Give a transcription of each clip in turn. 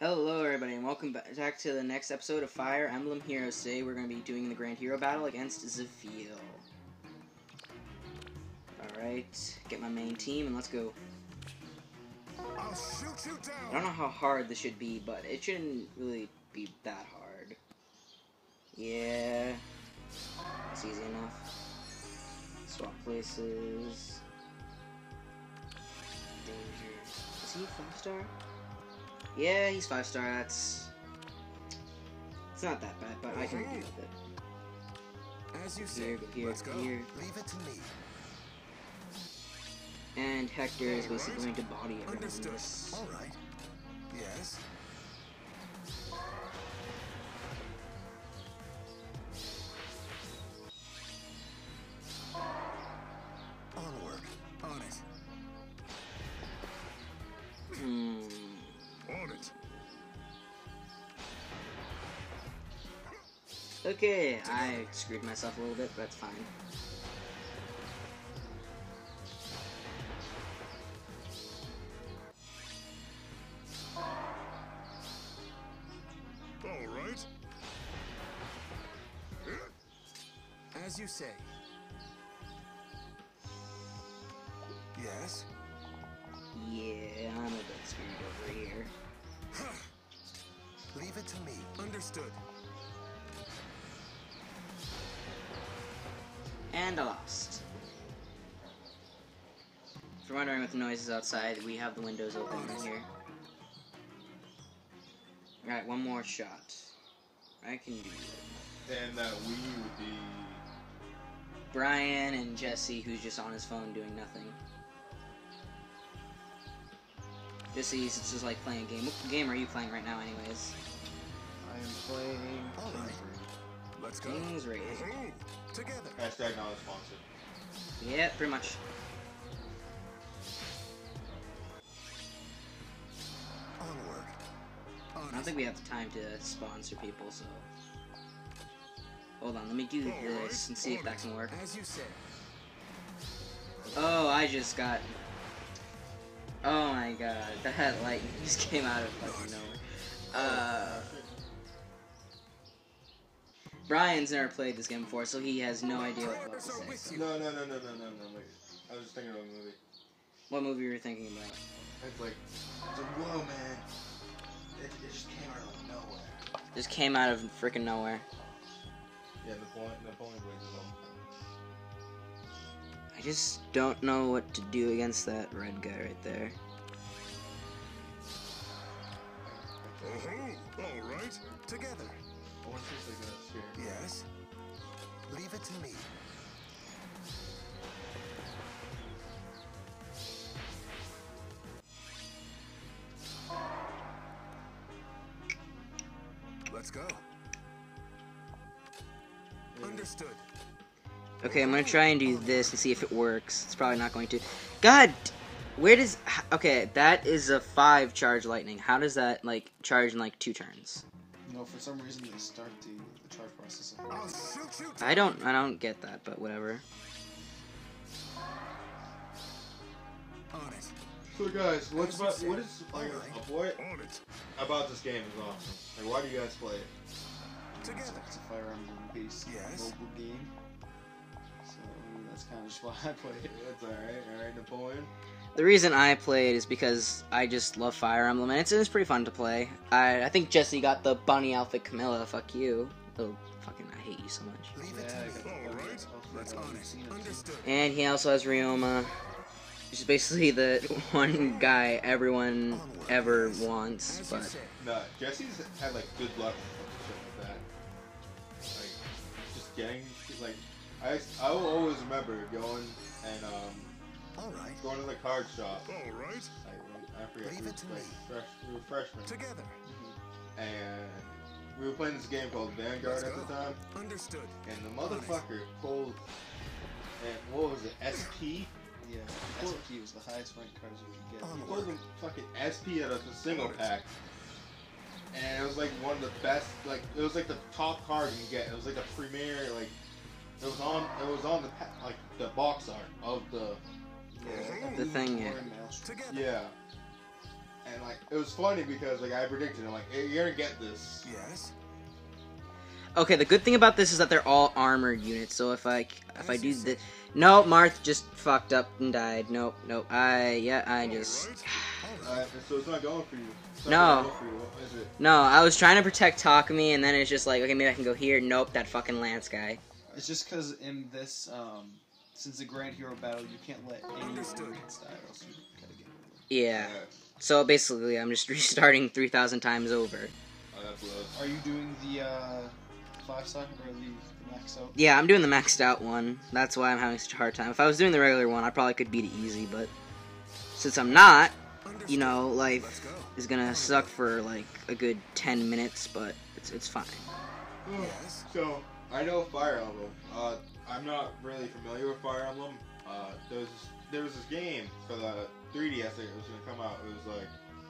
Hello everybody and welcome back to the next episode of Fire Emblem Heroes. Today we're going to be doing the Grand Hero battle against Zephiel. Alright, get my main team and let's go. I'll shoot you down. I don't know how hard this should be, but it shouldn't really be that hard. Yeah, it's easy enough. Swap places. Danger. Is he 5-star? Yeah, he's 5-star. It's not that bad, but I can deal with it. As you say, let's go. Here. Leave it to me. And Hector is basically going to body everyone. Understood. All right. Yes. Onward. On it. On it. Okay, I screwed myself a little bit, but that's fine. All right. As you say. Yes. Yeah, I'm a bit screwed over here. Leave it to me. Understood. And I lost. If you're wondering what the noise is outside, we have the windows open in here. Alright, one more shot. I can do it. And that we would be... Brian and Jesse, who's just on his phone doing nothing. Jesse's just like playing a game. What game are you playing right now anyways? I am playing... Alright. Let's go. King's Raid. Together. Hashtag not sponsored. Yeah, pretty much. Onward. I don't think we have the time to sponsor people, so... Hold on, let me do this and see if that can work. As you say. Oh, I just got... Oh my god, that lightning just came out of fucking nowhere. Brian's never played this game before, so he has no idea what to say. No, wait. I was just thinking of a movie. What movie were you thinking about? It's like, whoa, man. It just came out of nowhere. Just came out of freaking nowhere. Yeah, Napoleon wins his own. I just don't know what to do against that red guy right there. All right. Together. I want to see if they got here. Yes. Leave it to me. Let's go. Understood. Okay, I'm gonna try and do this and see if it works. It's probably not going to. God! Where does... Okay, that is a 5 charge lightning. How does that, like, charge in, like, 2 turns? No, for some reason they start the charge process. I'll shoot you. I don't get that, but whatever. On it. So guys, what is like what On it. about this game is awesome? Like, why do you guys play it? Together. It's a Fire Emblem based Yes. mobile game. So that's kind of just why I play it. That's alright, Napoleon. The reason I play it is because I just love Fire Emblem, and it's pretty fun to play. I think Jesse got the bunny outfit Camilla. Fuck you. Oh, fucking, I hate you so much. Leave it to me. All right. Let's on it. Understood. And he also has Ryoma, which is basically the one guy everyone ever wants, As you but... say. Nah, Jesse's had like good luck with shit like that. Like, just getting like, I will always remember going and All right. going to the card shop. All right. I forget. Leave it to me. We were freshmen, Together. and we were playing this game called Vanguard Let's at go. the time. Understood. And the motherfucker pulled, and what was it, SP? Yeah, SP was the highest ranked cards you could get. He pulled the fucking SP out of the single pack. And it was like one of the best, like, it was like the top card you can get. It was like a premier, like, it was on the, like, the box art of the The thing, yeah. Maelstrom. Together. Yeah. And like it was funny because like I predicted, I'm like, hey, you're gonna get this. Yes. Okay, the good thing about this is that they're all armored units. So if I do this, no, Marth just fucked up and died. Nope. I just. So it's not going for you. It's No. not going for you. What is it? No, I was trying to protect Takumi, and then it's just like, okay, maybe I can go here. Nope, that fucking Lance guy. It's just because in this, since the Grand Hero Battle, you can't let any Understood. units die, or else you gotta get rid of them. Yeah. So basically, I'm just restarting 3,000 times over. Oh, that's low. Are you doing the 5-star or the max out? Yeah, I'm doing the maxed out one. That's why I'm having such a hard time. If I was doing the regular one, I probably could beat it easy, but since I'm not, you know, life Let's go. is gonna suck for like a good 10 minutes, but it's fine. Yes. So I know Fire Emblem. I'm not really familiar with Fire Emblem. There was this game for the 3DS that was gonna come out. It was like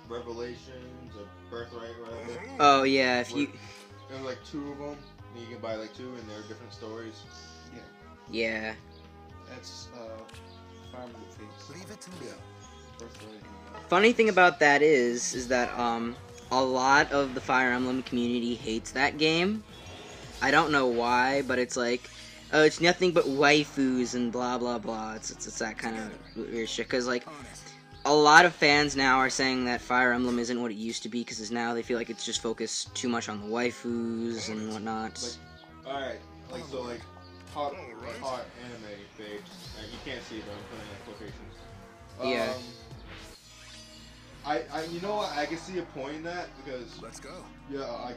Revelations or Birthright or whatever. Oh yeah, if you, There was like 2 of them. And you can buy like 2, and they're different stories. yeah. That's Fire Emblem Fates. Leave it to me. Birthright. Funny thing about that is that a lot of the Fire Emblem community hates that game. I don't know why, but it's like, oh, it's nothing but waifus and blah blah blah. It's that kind of weird shit. Cause like, Honest. a lot of fans now are saying that Fire Emblem isn't what it used to be because now they feel like it's just focused too much on the waifus and whatnot. Like, alright, like so like hot anime page. You can't see it, but I'm putting in quotations. Yeah. I you know what? I can see a point in that because Let's go. yeah,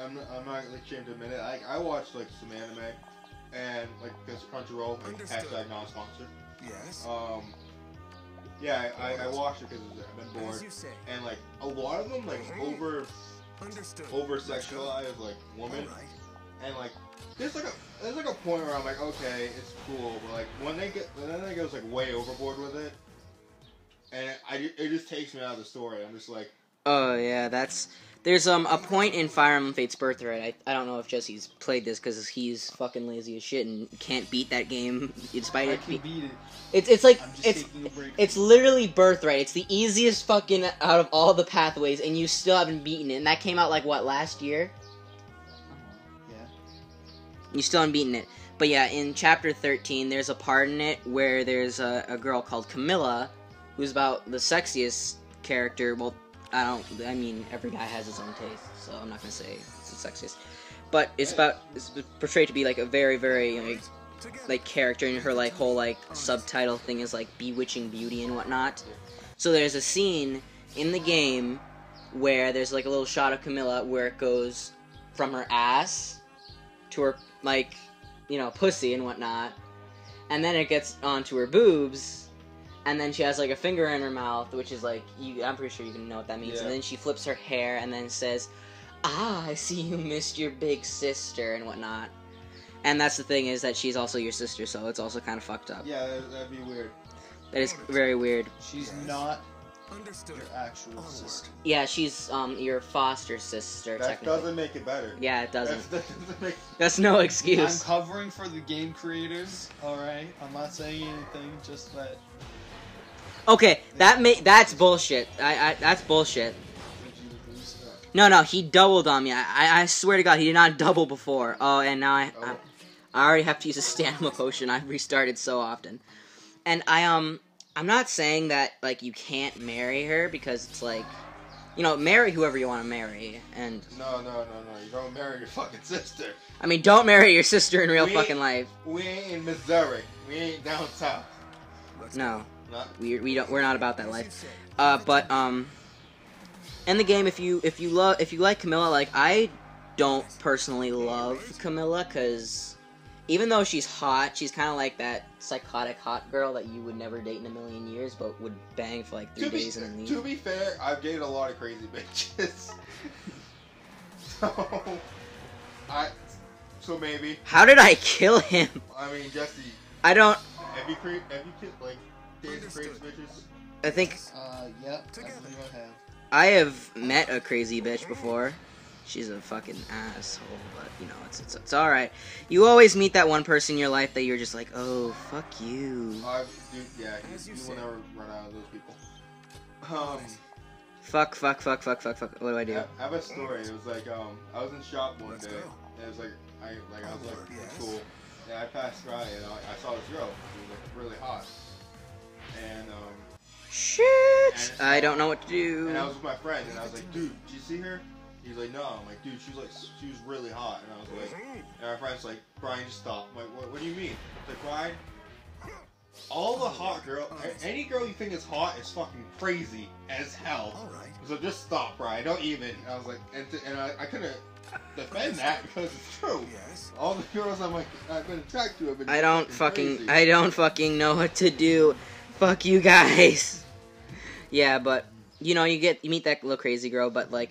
I'm not like ashamed to admit it. I watched like some anime and like because Crunchyroll like, Understood. # non-sponsored. Yes. Yeah, I watched it because I've been As bored you say. and like a lot of them like Understood. over sexualize like women. All right. And like, there's like a point where I'm like, okay, it's cool, but like when it goes like way overboard with it, and it just takes me out of the story. I'm just like, Oh yeah, there's a point in Fire Emblem Fates Birthright. I don't know if Jesse's played this because he's fucking lazy as shit and can't beat that game despite I it. can beat it. It's like I'm just taking a break. it's literally Birthright. It's the easiest fucking out of all the pathways, and you still haven't beaten it. And that came out like what, last year? Yeah. You still haven't beaten it. But yeah, in chapter 13, there's a part in it where there's a girl called Camilla, who's about the sexiest character. Well, I mean, every guy has his own taste, so I'm not gonna say it's the sexiest. But it's portrayed to be like a very, very like character, and her like whole like subtitle thing is like bewitching beauty and whatnot. So there's a scene in the game where there's like a little shot of Camilla where it goes from her ass to her like, you know, pussy and whatnot, and then it gets onto her boobs, and then she has like a finger in her mouth, which is like, I'm pretty sure you can know what that means. Yeah. And then she flips her hair and then says, "Ah, I see you missed your big sister," and whatnot. And that's the thing, is that she's also your sister, so it's also kind of fucked up. yeah, that'd be weird. That is very weird. She's not Understood. your actual Onward. sister. Yeah, she's your foster sister, That technically. doesn't make it better. Yeah, it doesn't. That doesn't make. That's no I'm excuse. covering for the game creators, alright? I'm not saying anything, just that. Okay, that's bullshit. That's bullshit. Did you lose? No, he doubled on me. I swear to God, he did not double before. Oh, and now I already have to use a stamina potion. I've restarted so often. And I'm not saying that, like, you can't marry her, because it's like, you know, marry whoever you want to marry, and... No, you don't marry your fucking sister. I mean, don't marry your sister in real We- fucking life. We ain't in Missouri. We ain't down south. Let's No. Not. We're not about that As you life. say. But in the game, if you like Camilla, like, I don't personally love Camilla, because even though she's hot, she's kind of like that psychotic hot girl that you would never date in a million years, but would bang for like 3 days and then leave. To be fair, I've dated a lot of crazy bitches. So maybe. How did I kill him? I mean, Jesse, I don't. have you like dated crazy bitches? I think Yep, I believe I have. I have met a crazy bitch before. She's a fucking asshole, but you know, it's all right. You always meet that one person in your life that you're just like, oh, fuck you. Dude, yeah, As you you say. will never run out of those people. Fuck. What do I do? I have a story. It was like I was in shop one day, and it was like I was like in school, and I passed by and I saw this girl. She was like really hot, and Shit! I don't know what to do. and I was with my friend, and I was like, dude, did you see her? He's like, no. I'm like, dude, she was really hot, and I was like, and our friend's like, Brian, just stop. I'm like, what do you mean? He's like, Brian, all the hot any girl you think is hot is fucking crazy as hell. So just stop, Brian. Don't even. I was like, and I couldn't defend that because it's true. All the girls I've been attracted to have been I don't crazy. fucking know what to do. Fuck you guys. Yeah, but you meet that little crazy girl, but like,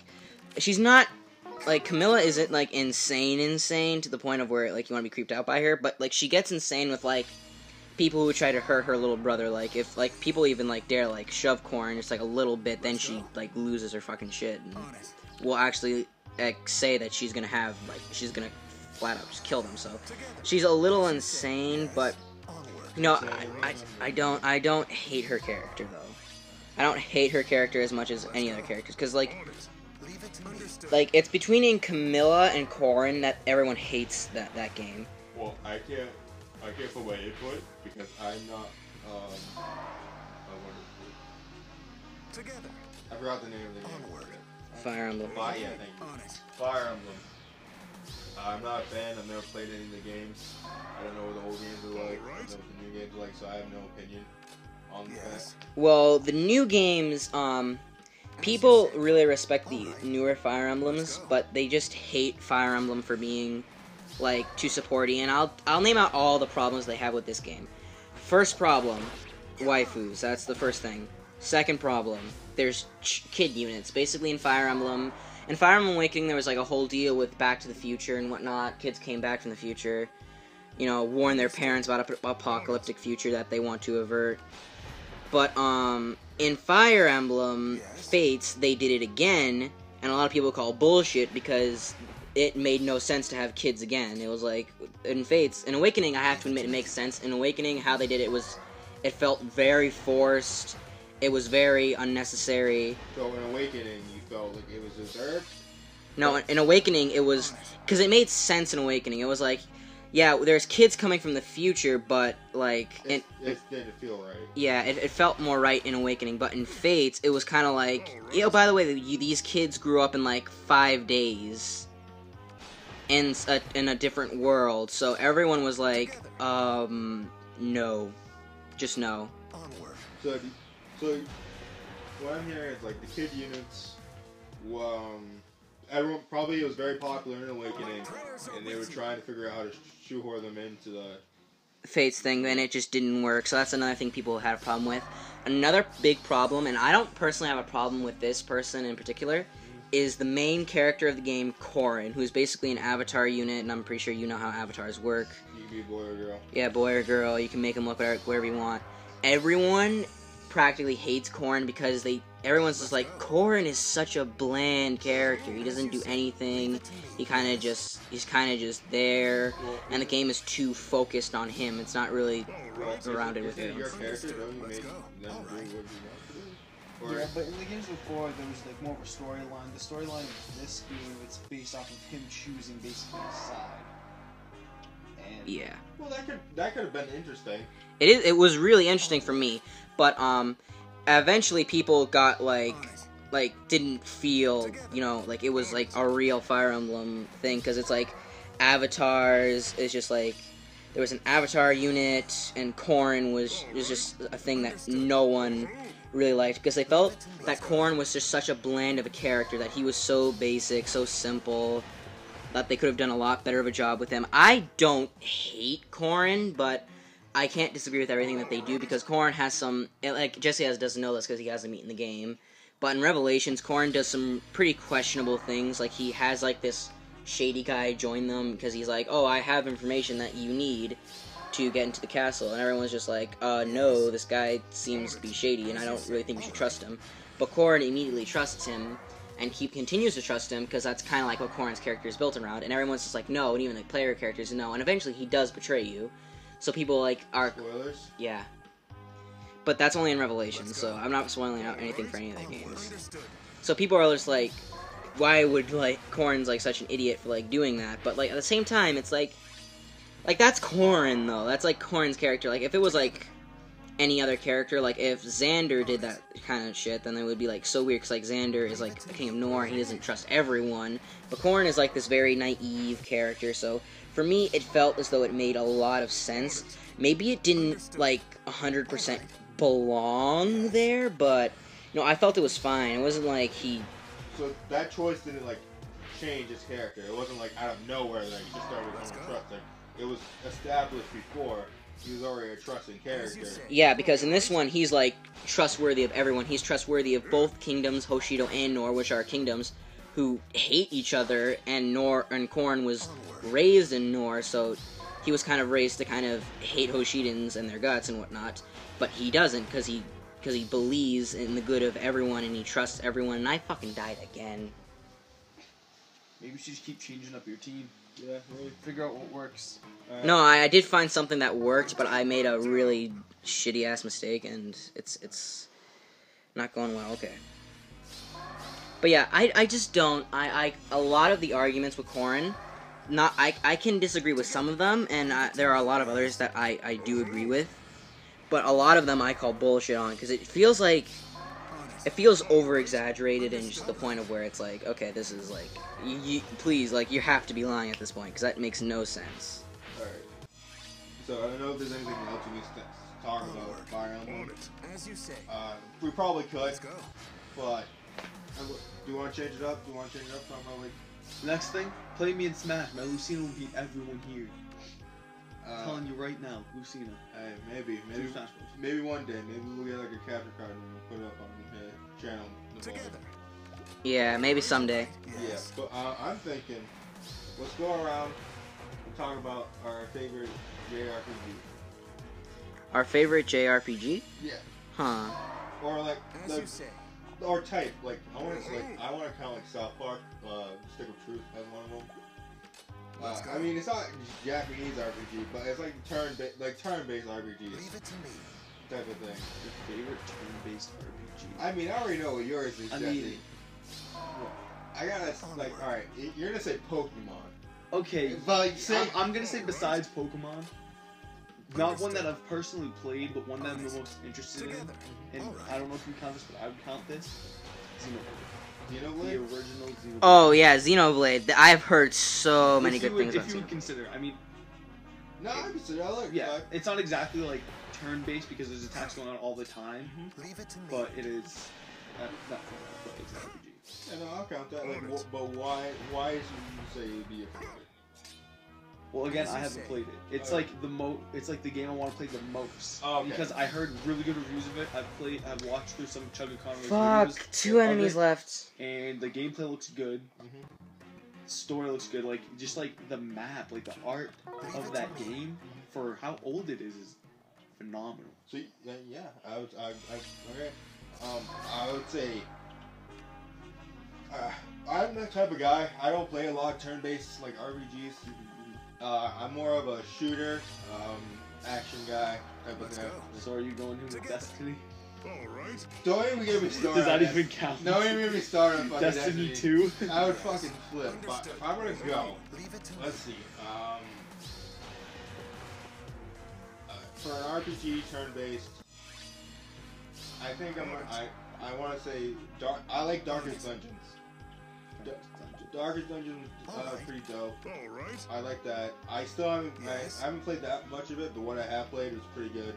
she's not like Camilla isn't like insane to the point of where like you want to be creeped out by her, but like she gets insane with like people who try to hurt her little brother. Like if like people even like dare like shove Corrin just like a little bit, then she like loses her fucking shit and will actually like say that she's gonna flat out just kill them. So she's a little insane, but I don't hate her character though. I don't hate her character as much as any other characters, because like it's between Camilla and Corrin that everyone hates that game. Well, I can't put my input because I'm not Together. I forgot the name of the game. Fire Emblem. Yeah, thank you. Fire Emblem. I'm not a fan. I've never played any of the games. I don't know what the old games are like. I don't know what the new games are like, so I have no opinion on that. Well, the new games, people really respect the newer Fire Emblems, but they just hate Fire Emblem for being like too supporty. And I'll name out all the problems they have with this game. First problem, waifus. That's the first thing. Second problem, there's kid units. Basically in Fire Emblem Awakening, there was like a whole deal with Back to the Future and whatnot. Kids came back from the future, warn their parents about an apocalyptic future that they want to avert. But in Fire Emblem Fates, they did it again, and a lot of people call bullshit because it made no sense to have kids again. It was like in Fates, in Awakening, I have to admit it makes sense. In Awakening, how they did it felt very forced. It was very unnecessary. So in Awakening, you felt like it was deserved? No, in Awakening, it was... Because it made sense in Awakening. It was like, yeah, there's kids coming from the future, but, like... It didn't feel right. Yeah, it felt more right in Awakening, but in Fates, it was kind of like... by the way, these kids grew up in, like, 5 days. In a different world, so everyone was like, no. Just no. So, what I'm hearing is, like, the kid units, everyone, probably it was very popular in Awakening, and they were trying to figure out how to shoehorn them into the Fates thing, and it just didn't work, so that's another thing people had a problem with. Another big problem, and I don't personally have a problem with this person in particular, is the main character of the game, Corrin, who's basically an avatar unit, and I'm pretty sure you know how avatars work. You can be a boy or girl. Yeah, boy or girl, you can make them look whatever you want. Everyone practically hates Corrin because everyone's just like, Corrin is such a bland character. He doesn't do anything. He's kind of just there, and the game is too focused on him. It's not really surrounded with him. Your character, don't you make them do what you want to do? Or Yeah, but in the games before, there was like more of a storyline. The storyline of this game, it's based off of him choosing basically a side. And Yeah. Well, that could have been interesting. It was really interesting for me, but eventually people got like didn't feel like it was like a real Fire Emblem thing, because it's like avatars is just like there was an avatar unit, and Corrin was just a thing that no one really liked, because they felt that Corrin was just such a bland of a character, that he was so basic, so simple, that they could have done a lot better of a job with him. I don't hate Corrin, but I can't disagree with everything that they do, because Corrin has some... Like, Jesse doesn't know this because he hasn't beaten the game, but in Revelations, Corrin does some pretty questionable things. Like, he has, like, this shady guy join them, because he's like, oh, I have information that you need to get into the castle, and everyone's just like, no, this guy seems to be shady, and I don't really think we should trust him. But Corrin immediately trusts him, and he continues to trust him, because that's kind of like what Corrin's character is built around, and everyone's just like, no, and even the player characters know, and eventually he does betray you. So people, like, are... Spoilers? Yeah. But that's only in Revelations, so I'm not spoiling out anything for any of the games. So people are just like, why would like Corrin's like such an idiot for like doing that? But like at the same time, it's like that's Corrin though. That's like Corrin's character. Like if it was like any other character, like if Xander did that kind of shit, then it would be like so weird. Cause like Xander is like the king of Nor, he doesn't trust everyone. But Corrin is like this very naive character. So for me, it felt as though it made a lot of sense. Maybe it didn't like 100% belong there, but you know, I felt it was fine. It wasn't like he. So that choice didn't like change his character. It wasn't like out of nowhere that he just started becoming trusting. It was established before. He was already a trusting character. Yeah, because in this one, he's like trustworthy of everyone. He's trustworthy of both kingdoms, Hoshido and Nor, which are kingdoms who hate each other. And Corrin was raised in Nor, so he was kind of raised to kind of hate Hoshidans and their guts and whatnot. But he doesn't, because he believes in the good of everyone and he trusts everyone. And I fucking died again. Maybe you should just keep changing up your team. Yeah, maybe. Figure out what works. No, I did find something that worked, but I made a really shitty ass mistake, and it's not going well. Okay. But yeah, I just don't. A lot of the arguments with Corrin, I can disagree with some of them, and there are a lot of others that I do agree with. But a lot of them I call bullshit on, because it feels over-exaggerated and just the point of where it's like, okay, this is like, please, like, you have to be lying at this point, because that makes no sense. Alright. So I don't know if there's anything else we need to talk about Fire Emblem. As you say. We probably could, Let's go. but do you want to change it up? Talk about like Next thing, play me in Smash. My Lucina will beat everyone here. I'm telling you right now, Lucina. Hey, maybe Smash Bros. maybe one day, maybe we'll get like a capture card and we'll put it up on the channel. Together. Yeah, maybe someday. Yeah, but I'm thinking, let's go around and talk about our favorite JRPG. Our favorite JRPG? Yeah. Huh. Or like As you say. or type like I want to count like South Park, Stick of Truth as one of them. I mean, it's not Japanese RPG, but it's like turn-based RPGs Leave it to me. type of thing. Your favorite turn-based RPG? I mean, I already know what yours is, I Jesse. mean, I gotta like, all right, you're gonna say Pokemon. okay, But like, say I'm gonna say besides Pokemon, not one that I've personally played, but one that I'm the most interested in. Together. And I don't know if you count this, but I would count this. Xenoblade. The Xenoblade. original Xenoblade. Oh yeah, Xenoblade. I've heard so many good things about If you would Xenoblade. consider, I mean, No, I consider I like. yeah, it's not exactly like turn-based because there's attacks going on all the time, Leave it to me. but it is not but it's an RPG. Yeah, no, I'll count that. Like, but why is you say it'd be a favorite? Well, again, As you I haven't say. played it. It's like it's like the game I want to play the most. Oh, okay. Because I heard really good reviews of it. I've watched through some Chuggaaconroy's Fuck, videos 2 of enemies it, left. and the gameplay looks good. Mhm. Story looks good. Like just like the map, like the art of that game for how old it is phenomenal. So yeah, I okay. I would say I'm that type of guy. I don't play a lot of turn-based like RPGs. I'm more of a shooter, action guy type of Let's thing. go. So are you going in with Destiny? Alright. Don't even get me started. Does that on even count? Don't even get me started on fucking Destiny 2? I would fucking flip. But if I'm gonna go, Leave it to me. let's see. For an RPG turn-based, I think I want to say I like Darkest Dungeons. Darkest Dungeons pretty dope. Alright. I like that. I still haven't Yes. I haven't played that much of it, but what I have played was pretty good.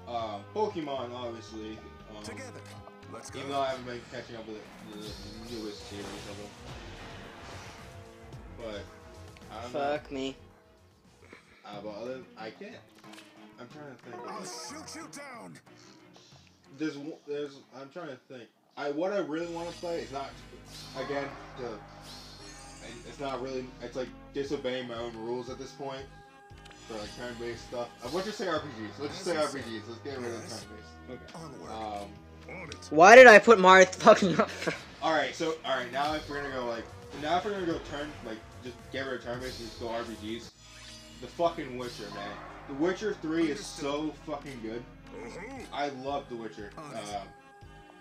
Pokemon, obviously. Together. Let's go. Even though I haven't been catching up with the newest series of them. But I don't know. Fuck me. I can't. I'm trying to think. I'll shoot you down. I'm trying to think. What I really want to play is not, again, it's not really, it's like disobeying my own rules at this point for like turn-based stuff. Let's just say RPGs. Let's get rid of turn-based. Okay. Onward. On it. Why did I put Mario fucking up? Alright, now if we're gonna go just get rid of turn-based and just go RPGs, the fucking Witcher, man. The Witcher 3 is so fucking good. I love The Witcher.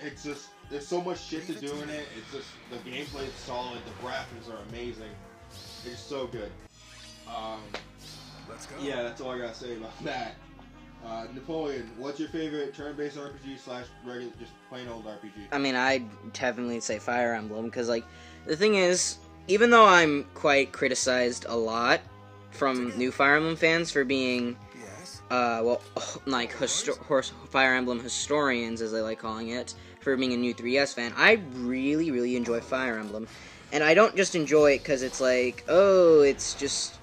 it's just there's so much shit to do in it. It's just the gameplay is solid. The graphics are amazing. It's so good. Let's go. Yeah, that's all I gotta say about that. Napoleon, what's your favorite turn-based RPG / regular, just plain old RPG? I mean, I'd definitely say Fire Emblem, because, like, the thing is, even though I'm quite criticized a lot from new Fire Emblem fans for being, Yes. like, Fire Emblem historians, as they like calling it, for being a new 3DS fan, I really, really enjoy Fire Emblem. And I don't just enjoy it because it's like, oh, it's just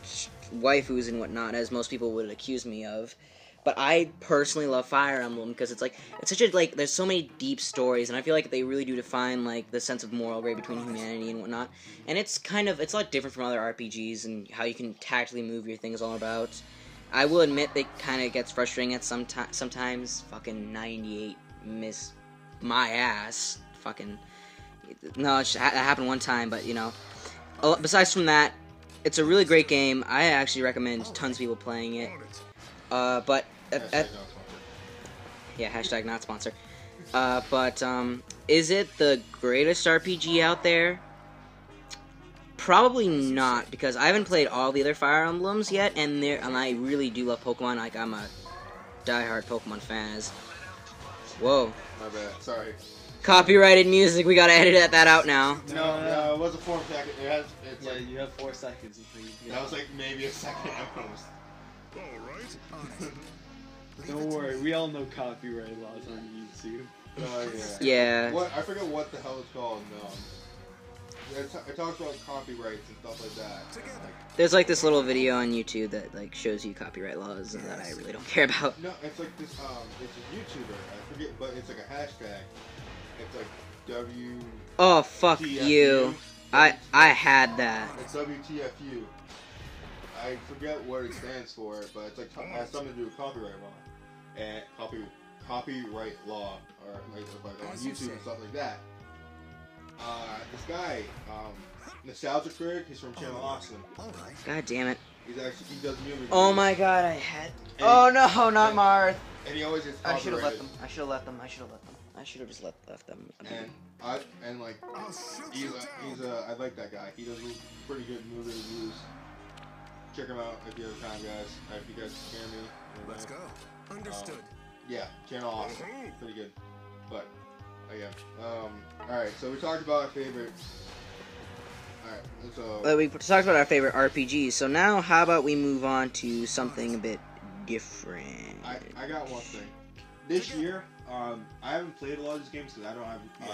waifus and whatnot, as most people would accuse me of. But I personally love Fire Emblem because it's like, it's such a, like, there's so many deep stories, and I feel like they really do define, like, the sense of moral gray between humanity and whatnot. And it's kind of, it's a lot different from other RPGs and how you can tactically move your things all about. I will admit it kind of gets frustrating at sometimes. Fucking 98 miss my ass. Fucking, no, it happened one time, but, you know. Besides from that, it's a really great game. I actually recommend tons of people playing it. But yeah, hashtag not sponsor. But is it the greatest RPG out there? Probably not, because I haven't played all the other Fire Emblems yet, and I really do love Pokemon. Like, I'm a diehard Pokemon fan. Whoa. My bad. Sorry. Copyrighted music. We gotta edit that out now. No, it was a 4 second. It's Yeah, like you have 4 seconds until you get that was like maybe a second at most. All right. Don't worry, we all know copyright laws on YouTube. Oh Yeah. What I forget what the hell it's called. It talks about copyrights and stuff like that. Together. There's like this little video on YouTube that like shows you copyright laws that I really don't care about. No, it's like this. It's a YouTuber. I forget, but it's like a hashtag. It's like W. Oh fuck you! I had that. It's WTFU. I forget what it stands for, but it's like it has something to do with copyright law and copyright law, or like on YouTube and stuff like that. This guy, Nostalgia Critic, he's from Channel Austin. All right. God damn it! He does new reviews. Oh my god, I had. Oh no, not Marth. And he always gets I should have let copyrighted. them. I should have let them. I should have let them. I should have just left them. And like I'll shoot you down. I like that guy. He does pretty good movie reviews. Check him out if you have time, guys. If you guys can hear me. Let's go. Understood. Yeah, Channel Austin. Pretty good. But again, alright, so we talked about our favorite. Alright, so We talked about our favorite RPGs. So now, how about we move on to something a bit different? I got one thing. This year, I haven't played a lot of these games because I don't have the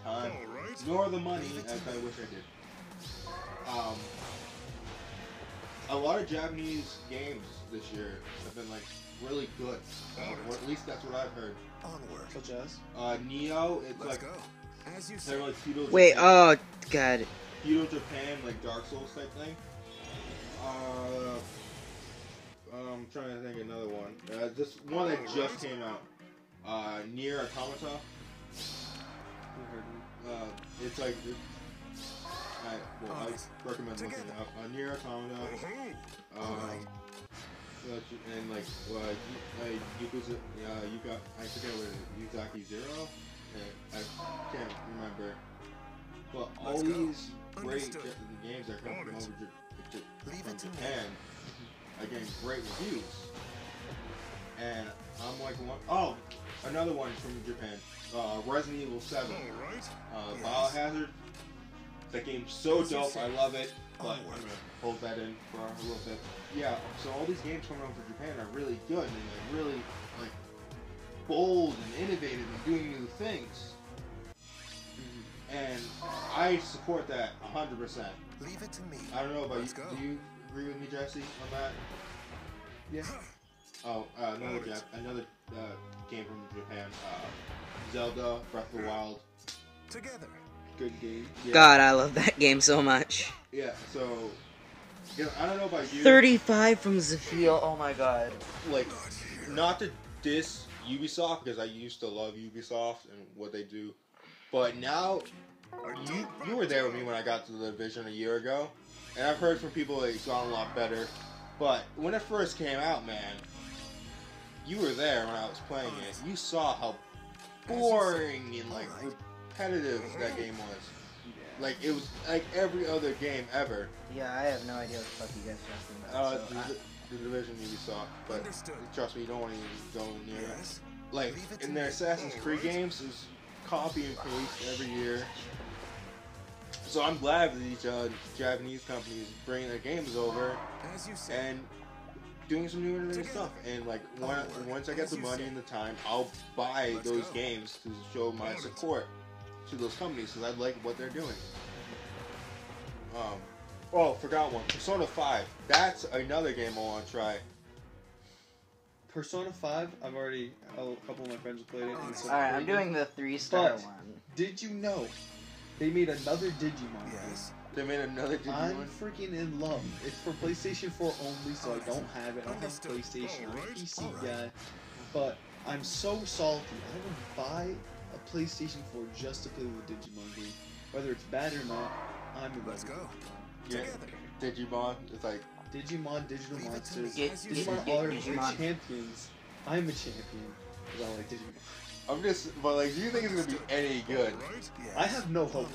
time All right. nor the money as I wish I did. A lot of Japanese games this year have been like really good, or at least that's what I've heard. Onward. Such as? Neo, it's Let's like go. As you they're say. like feudal. Wait. Japan, Oh god. feudal Japan, like Dark Souls type thing. I'm trying to think of another one. This one that just came out. Nier Automata. It's like. I recommend looking it up. Nier Automata. And like Yakuza, I forget what it is, Yuzaki Zero? I can't remember. But all Let's go. these great Understood. games that come from Leave from it to me. Japan are getting great reviews. And I'm like, another one from Japan, Resident Evil 7. All right. Biohazard. That game's so As you dope, say. I love it. But I'm Onward. gonna hold that in for a little bit. Yeah, so all these games coming out from Japan are really good and they're really like bold and innovative and doing new things. And I support that 100%. Leave it to me. I don't know about Let's you. go. Do you agree with me, Jesse, on that? Yeah. Oh, another game from Japan. Zelda Breath of the Wild. Together. Good game. Yeah. God, I love that game so much. Yeah. So, I don't know about you. 35 from Zephiel. Oh my god. Like, not to diss Ubisoft because I used to love Ubisoft and what they do, but now you were there with me when I got to the Division a year ago, and I've heard from people that it's gone a lot better. But when it first came out, man, you were there when I was playing it. You saw how boring and like repetitive that game was. Like it was like every other game ever. Yeah, I have no idea what the fuck you guys are talking about. The Division Ubisoft, but trust me, you don't want to go near it. Like in their Assassin's Creed games, it's copy and paste every year. So I'm glad that these Japanese companies bringing their games over and doing some new innovative stuff. And like once I get the money and the time, I'll buy those games to show my support to those companies because I like what they're doing. Oh, forgot one. Persona 5. That's another game I want to try. Persona 5, a couple of my friends have played it. Alright, I'm doing the 3-star one. Did you know they made another Digimon game? They made another Digimon? I'm freaking in love. It's for PlayStation 4 only, so I don't have it. I don't have PlayStation. I'm a PC guy. But I'm so salty. I would buy a PlayStation 4 just to play the Digimon game. Whether it's bad or not, I'm in love with Digimon. Yeah, Digimon. It's like Digimon, Digital Monsters. Digimon Digimon are champions. I'm a champion because I like Digimon. I'm just, but like, do you think it's gonna be any good? I have no hope.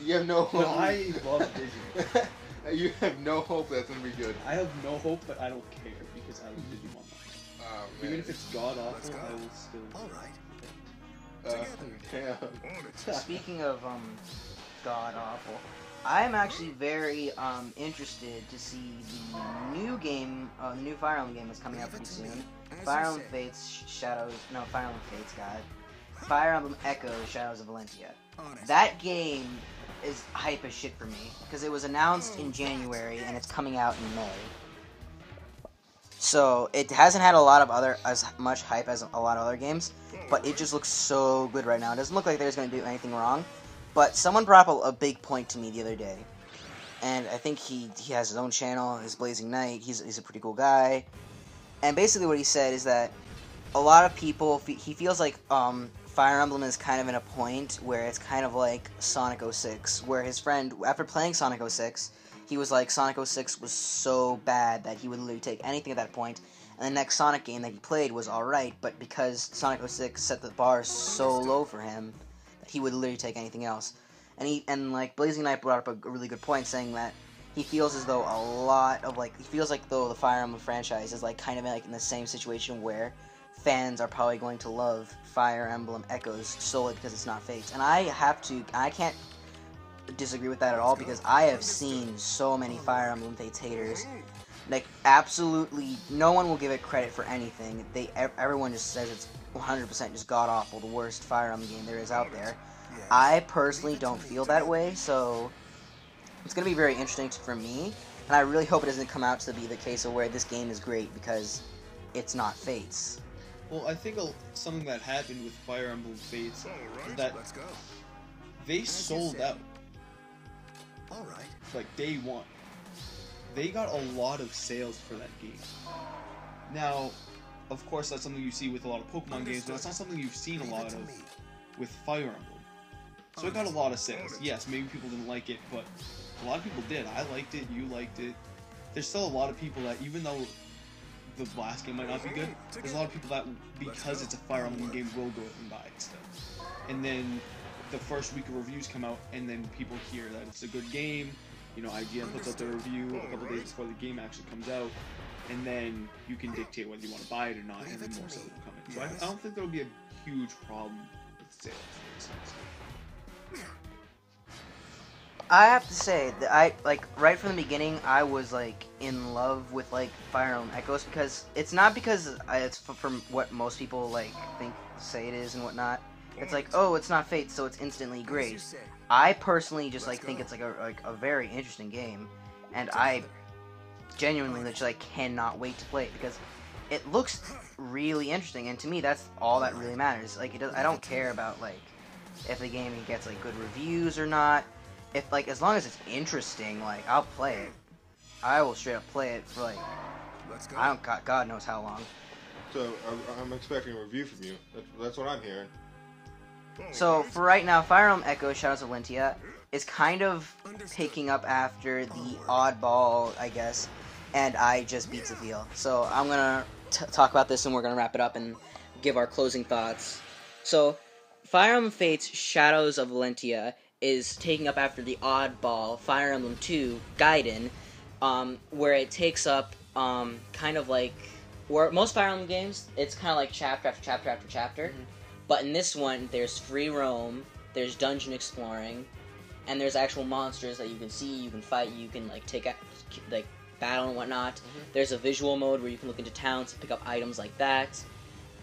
You have no hope. But I love Digimon. You have no hope that's gonna be good. I have no hope, but I don't care because I love Digimon. Oh, Even if it's god awful, I will still. Damn. Speaking of god awful, I'm actually very interested to see the new game, the new Fire Emblem game that's coming out pretty soon. Fire Emblem Fates Fire Emblem Fates, God. Fire Emblem Echoes Shadows of Valentia. That game is hype as shit for me because it was announced in January and it's coming out in May. So it hasn't had as much hype as a lot of other games, but it just looks so good right now. It doesn't look like there's going to do anything wrong. But someone brought up a big point to me the other day, and I think he has his own channel, his Blazing Knight. He's a pretty cool guy, and basically what he said is that a lot of people he feels like Fire Emblem is kind of in a point where it's kind of like Sonic 06, where his friend after playing Sonic 06, he was like Sonic 06 was so bad that he would literally take anything at that point, and the next Sonic game that he played was alright, but because Sonic 06 set the bar so low for him, he would literally take anything else. And like Blazing Knight brought up a really good point, saying that he feels as though though the Fire Emblem franchise is like kind of like in the same situation where fans are probably going to love Fire Emblem Echoes solely because it's not Fates. And I can't disagree with that at all because I have seen so many Fire Emblem Fates haters. Like absolutely no one will give it credit for anything. Everyone just says it's 100% just god-awful, the worst Fire Emblem game there is out there. I personally don't feel that way, so it's going to be very interesting for me, and I really hope it doesn't come out to be the case of where this game is great because it's not Fates. Well, I think something that happened with Fire Emblem Fates is that they sold out. Like day one. They got a lot of sales for that game. Now, of course, that's something you see with a lot of Pokemon games, but that's not something you've seen a lot of with Fire Emblem. So it got a lot of sales. Yes, maybe people didn't like it, but a lot of people did. I liked it, you liked it. There's still a lot of people that, even though the last game might not be good, there's a lot of people that, because it's a Fire Emblem game, will go and buy it still. And then the first week of reviews come out, and then people hear that it's a good game. You know, IGN puts out their review a couple days before the game actually comes out, and then you can dictate whether you want to buy it or not, and then more sales will come in. So I don't think there will be a huge problem with sales. I have to say that right from the beginning, I was like in love with like Fire Emblem Echoes because it's not because it's from what most people like say it is and whatnot. It's like, oh, it's not Fate, so it's instantly great. I personally just like think it's like a very interesting game, and I genuinely literally cannot wait to play it because it looks really interesting, and to me that's all that really matters. Like I don't care about like if the game gets like good reviews or not. If like as long as it's interesting, like I'll play it. I will straight up play it for like God knows how long. So I'm expecting a review from you. That's what I'm hearing. So for right now, Fire Emblem Echoes Shadows of Valentia is kind of picking up after the oddball, I guess, and I just beat Zephiel. So I'm gonna talk about this and we're gonna wrap it up and give our closing thoughts. So Fire Emblem Fates Shadows of Valentia is taking up after the oddball Fire Emblem 2 Gaiden, where it takes up kind of like where most Fire Emblem games, it's kind of like chapter after chapter after chapter. Mhm. But in this one, there's free roam, there's dungeon exploring, and there's actual monsters that you can see, you can fight, you can like take like battle and whatnot. There's a visual mode where you can look into towns and pick up items like that.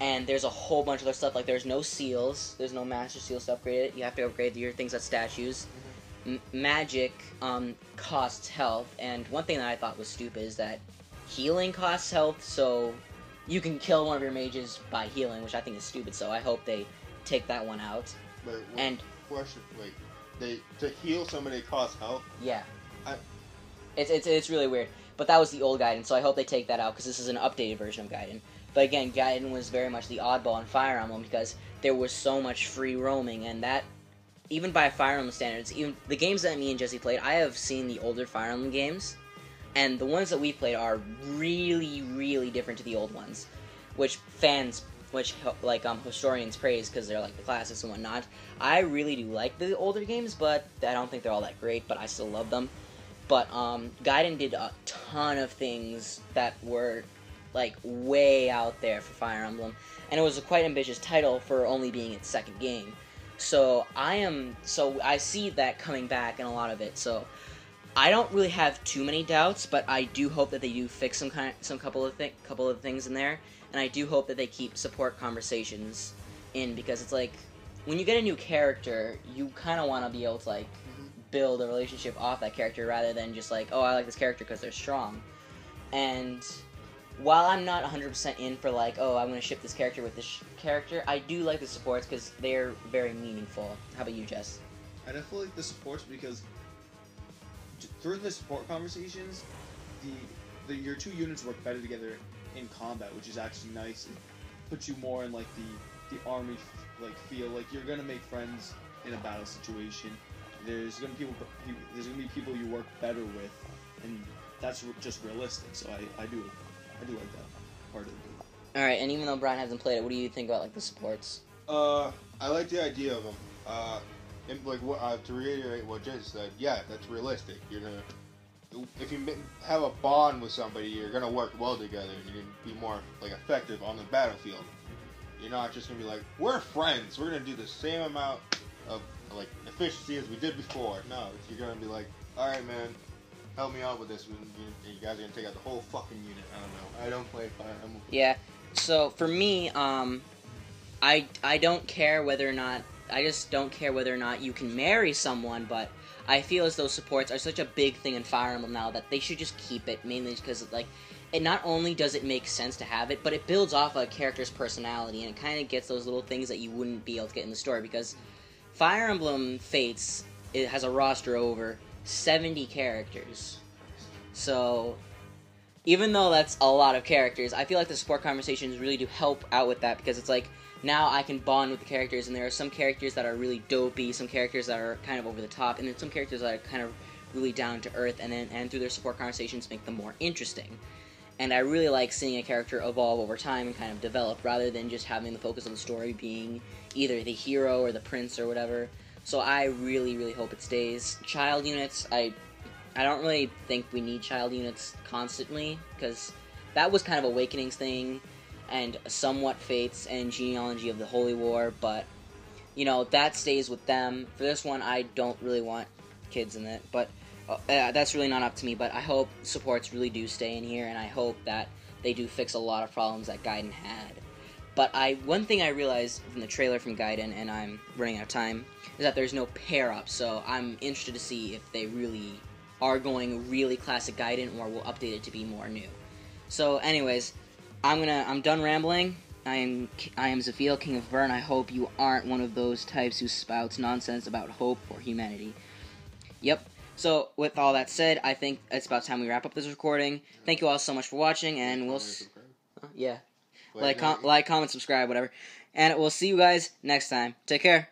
And there's a whole bunch of other stuff, like there's no seals, there's no master seals to upgrade it. You have to upgrade your things as statues. Magic costs health, and one thing that I thought was stupid is that healing costs health, so you can kill one of your mages by healing, which I think is stupid, so I hope they take that one out. But And question, to heal somebody costs health. yeah, I- it's really weird. But that was the old Gaiden, so I hope they take that out, because this is an updated version of Gaiden. But again, Gaiden was very much the oddball in Fire Emblem, because there was so much free roaming, and that, even by Fire Emblem standards, even the games that me and Jesse played, I have seen the older Fire Emblem games, and the ones that we played are really, really different to the old ones, which historians praise, because they're like the classics and whatnot. I really do like the older games, but I don't think they're all that great, but I still love them. But Gaiden did a ton of things that were like way out there for Fire Emblem, and it was a quite ambitious title for only being its second game. So I see that coming back in a lot of it. So I don't really have too many doubts, but I do hope that they do fix couple of things in there, and I do hope that they keep support conversations in, because it's like when you get a new character, you kind of want to be able to like build a relationship off that character rather than just like, oh, I like this character because they're strong. And while I'm not 100% in for like, oh, I'm going to ship this character with this character, I do like the supports because they're very meaningful. How about you, Jess? I definitely like the supports because through the support conversations, your two units work better together in combat, which is actually nice. It puts you more in like the army like feel. Like you're gonna make friends in a battle situation. There's gonna be people you work better with, and that's just realistic. So I do like that part of it. All right, and even though Brian hasn't played it, what do you think about like the supports? I like the idea of them. To reiterate what Jess said, yeah, that's realistic. If you have a bond with somebody, you're gonna work well together, and you're gonna be more like effective on the battlefield. You're not just gonna be like, we're friends, we're gonna do the same amount of like efficiency as we did before. No, you're gonna be like, all right, man, help me out with this. And you guys are gonna take out the whole fucking unit. I don't know. I don't play Fire Emblem. Yeah. So for me, I don't care whether or not. I just don't care whether or not you can marry someone, but I feel as though supports are such a big thing in Fire Emblem now that they should just keep it, mainly because like it not only does it make sense to have it, but it builds off a character's personality, and it kind of gets those little things that you wouldn't be able to get in the story, because Fire Emblem Fates, it has a roster of over 70 characters. So even though that's a lot of characters, I feel like the support conversations really do help out with that, because it's like, now I can bond with the characters, and there are some characters that are really dopey, some characters that are kind of over the top, and then some characters that are kind of really down to earth, and through their support conversations make them more interesting. And I really like seeing a character evolve over time and kind of develop, rather than just having the focus of the story being either the hero or the prince or whatever. So I really, really hope it stays. Child units, I don't really think we need child units constantly, because that was kind of Awakening's thing, and somewhat Fates and Genealogy of the Holy War, but, you know, that stays with them. For this one, I don't really want kids in it, but that's really not up to me, but I hope supports really do stay in here, and I hope that they do fix a lot of problems that Gaiden had. But one thing I realized from the trailer from Gaiden, and I'm running out of time, is that there's no pair-up, so I'm interested to see if they really are going really classic Gaiden, or will update it to be more new. So anyways, I'm done rambling. I am Zephiel, King of Vern. I hope you aren't one of those types who spouts nonsense about hope for humanity. Yep. So, with all that said, I think it's about time we wrap up this recording. Thank you all so much for watching, and we'll... yeah. Like, comment, subscribe, whatever. And we'll see you guys next time. Take care.